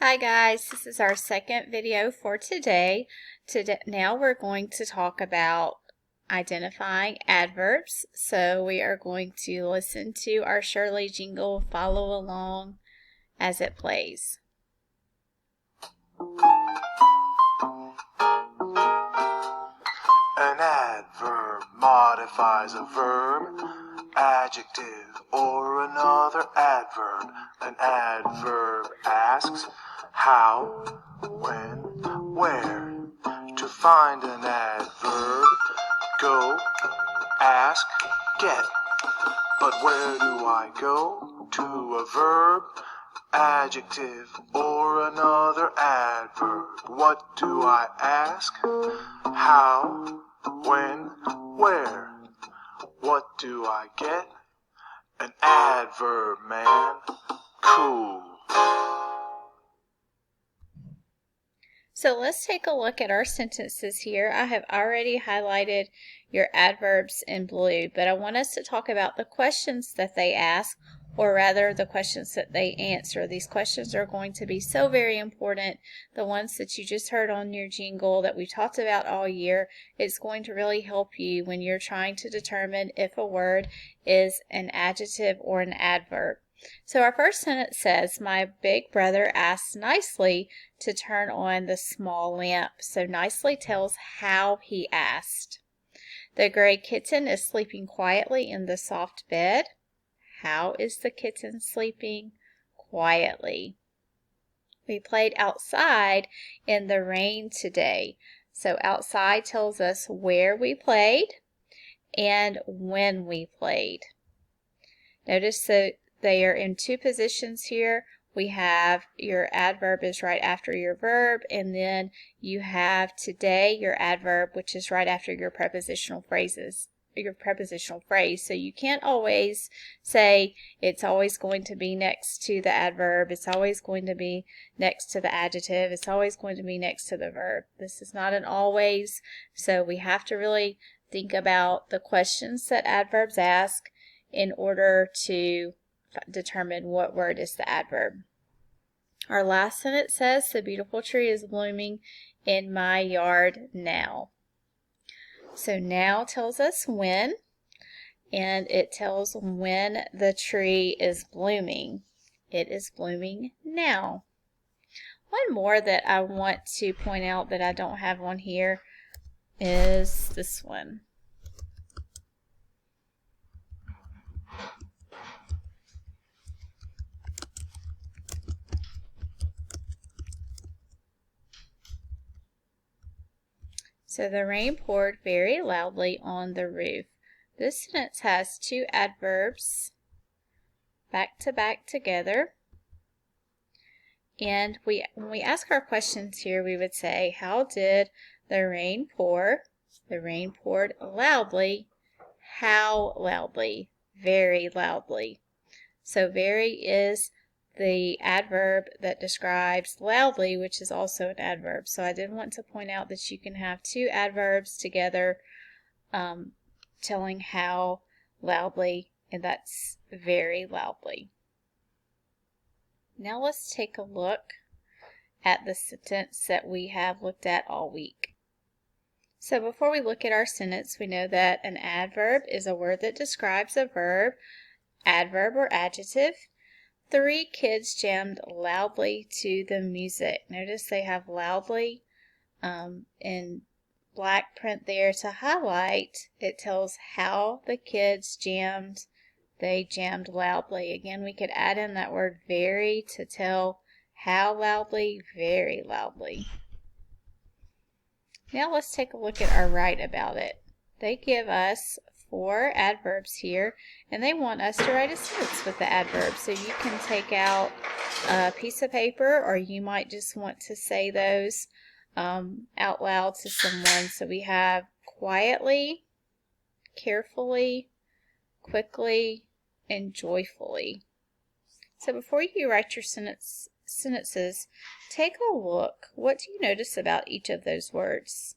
Hi guys, this is our second video for today. Now we're going to talk about identifying adverbs. So we are going to listen to our Shirley jingle, follow along as it plays. An adverb modifies a verb, adjective, or another adverb. An adverb asks how, when, where. To find an adverb, go, ask, get. But where do I go? To a verb, adjective, or another adverb. What do I ask? How, when, where? What do I get? An adverb, man. Cool. So let's take a look at our sentences here. I have already highlighted your adverbs in blue, but I want us to talk about the questions that they ask, or rather the questions that they answer. These questions are going to be so very important. The ones that you just heard on your jingle that we talked about all year, it's going to really help you when you're trying to determine if a word is an adjective or an adverb. So our first sentence says, my big brother asked nicely to turn on the small lamp. So nicely tells how he asked. The gray kitten is sleeping quietly in the soft bed. How is the kitten sleeping? Quietly. We played outside in the rain today. So outside tells us where we played and when we played. Notice that they are in two positions here. We have your adverb is right after your verb, and then you have today your adverb, which is right after your prepositional phrases. Your prepositional phrase. So you can't always say it's always going to be next to the adverb, it's always going to be next to the adjective, it's always going to be next to the verb. This is not an always, so we have to really think about the questions that adverbs ask in order to determine what word is the adverb. Our last sentence says, the beautiful tree is blooming in my yard now. So now tells us when, and it tells when the tree is blooming. It is blooming now. One more that I want to point out that I don't have on here is this one. So the rain poured very loudly on the roof. This sentence has two adverbs back to back together. And when we ask our questions here, we would say, how did the rain pour? The rain poured loudly. How loudly? Very loudly. So very is the adverb that describes loudly, which is also an adverb. So I did want to point out that you can have two adverbs together telling how loudly, and that's very loudly. Now let's take a look at the sentence that we have looked at all week. So before we look at our sentence, we know that an adverb is a word that describes a verb, adverb, or adjective. 3 kids jammed loudly to the music. Notice they have loudly in black print there to highlight. It tells how the kids jammed. They jammed loudly. Again, we could add in that word very to tell how loudly, very loudly. Now let's take a look at our write about it. They give us 4 adverbs here, and they want us to write a sentence with the adverb. So you can take out a piece of paper, or you might just want to say those out loud to someone. So we have quietly, carefully, quickly, and joyfully. So before you write your sentences, take a look. What do you notice about each of those words?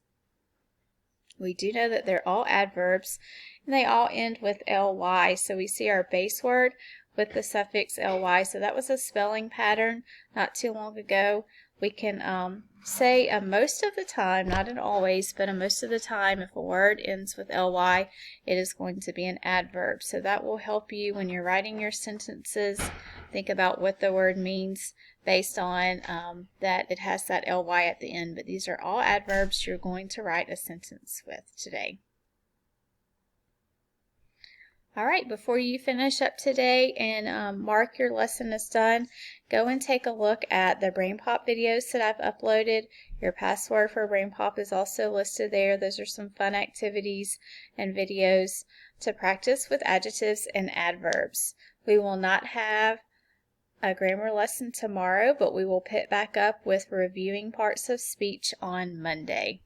We do know that they're all adverbs, and they all end with ly. So we see our base word, with the suffix ly. So that was a spelling pattern not too long ago. We can say most of the time, not in always, but most of the time, if a word ends with ly, it is going to be an adverb. So that will help you when you're writing your sentences. Think about what the word means based on that it has that ly at the end. But these are all adverbs you're going to write a sentence with today. All right, before you finish up today and mark your lesson as done, go and take a look at the Brain Pop videos that I've uploaded. Your password for Brain Pop is also listed there. Those are some fun activities and videos to practice with adjectives and adverbs. We will not have a grammar lesson tomorrow, but we will pick back up with reviewing parts of speech on Monday.